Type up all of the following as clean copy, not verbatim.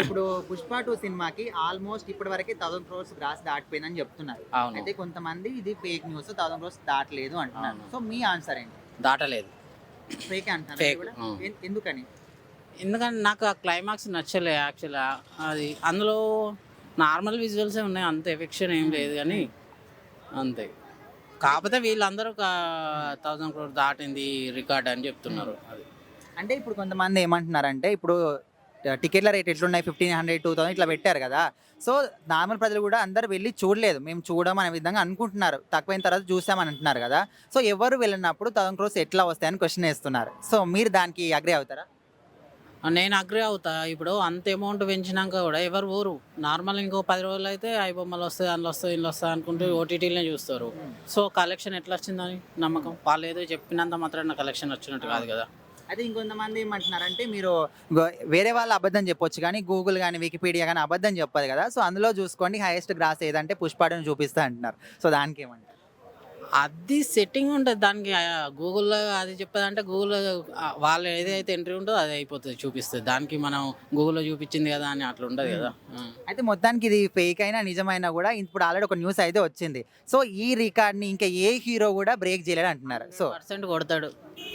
ఇప్పుడు 'పుష్ప 2' సినిమాకి ఆల్మోస్ట్ ఇప్పటి వరకే 1000 క్రోర్స్ గ్రాస్ దాటిపోయిందని చెప్తున్నారు. అవును. అయితే కొంతమంది ఇది ఫేక్ న్యూస్ 1000 క్రోర్స్ దాటలేదు అంటున్నారు. అవును. సో మీ ఆన్సర్ ఏంటి? దాటలేదు. ఫేకే అంటున్నారా మీరు ఫేక్. కూడా? ఎందుకని? ఎందుకంటే నాకు ఆ క్లైమాక్స్ నచ్చలే యాక్చువల్‌గా. అది అందులో నార్మల్ విజువల్సే ఉన్నాయి. అంత ఎఫెక్షన్ ఏం లేదు గానీ అంతే. కాకపోతే వీళ్ళందరూ 1000 క్రోర్ దాటింది రికార్డ్ అని చెప్తున్నారు. అది. అంటే ఇప్పుడు కొంతమంది ఏమంటున్నారంటే ఇప్పుడు టికెట్ల రేట్ ఎట్లున్నాయి 1500, 2000 ఇట్లా పెట్టారు కదా! సో నార్మల్ ప్రజలు కూడా అందరూ వెళ్లి చూడలేదు. మేము చూడం అనే విధంగా అనుకుంటున్నారు. తక్కువైన తర్వాత చూసామని అంటున్నారు కదా! సో ఎవరు వెళ్ళినప్పుడు 1000 క్రోర్స్ ఎట్లా వస్తాయని క్వెషన్ ఏస్తున్నారు. సో మీరు దానికి అగ్రీ అవుతారా? నేను అగ్రీ అవుతా. ఇప్పుడు అంత అమౌంట్ పెంచినాక కూడా ఎవరు పోరు. నార్మల్ ఇంకో 10 రోజులైతే ఐబొమ్మలొస్తాయి, అందులో వస్తాయి, ఇందులో వస్తాయి అనుకుంటూ ఓటీటీలనే చూస్తారు. సో కలెక్షన్ ఎట్లా వచ్చిందని నమ్మకం. వాళ్ళు ఏదో చెప్పినంత మాత్రాన కలెక్షన్ వచ్చినట్టు కాదు కదా! అయితే ఇంకొంతమంది ఏమంటున్నారంటే మీరు వేరే వాళ్ళు అబద్ధం చెప్పొచ్చు కానీ గూగుల్ గాని, వికీపీడియా గాని అబద్ధం చెప్పదు కదా! సో అందులో చూసుకోండి హైయెస్ట్ గ్రాస్ ఏదంటే 'పుష్ప 2' చూపిస్తా అంటున్నారు. సో దానికేమంటారు? అది సెట్టింగ్ ఉంటది. దానికి గూగుల్‌లో అది చెప్పేదంటే గూగుల్‌లో వాళ్ళు ఏదైతే ఎంట్రీ ఉంటదో అది అయిపోతది చూపిస్తది. దానికి మనం గూగుల్‌లో చూపించింది కదా అని అట్లా ఉండదు కదా! అయితే మొత్తానికి ఇది ఫేక్ అయినా, నిజమైనా గూడా ఇప్పుడు ఆల్రెడీ ఒక న్యూస్ అయితే వచ్చింది. సో ఈ రికార్డ్‌ని ఇంకా ఏ హీరో గూడా బ్రేక్ చేయలేడు అంటున్నారు. సో 100% కొడతాడు.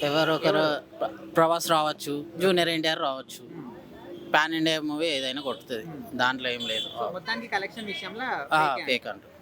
ఎవరో ఒకరు ప్రభాస్ రావచ్చు, జూనియర్ ఎన్టీఆర్ రావచ్చు. పాన్ ఇండియా మూవీ ఏదైనా కొడుతది. దాంట్లో ఏం లేదు. మొత్తానికి కలెక్షన్ విషయంలో ఫేక్ అంటారు.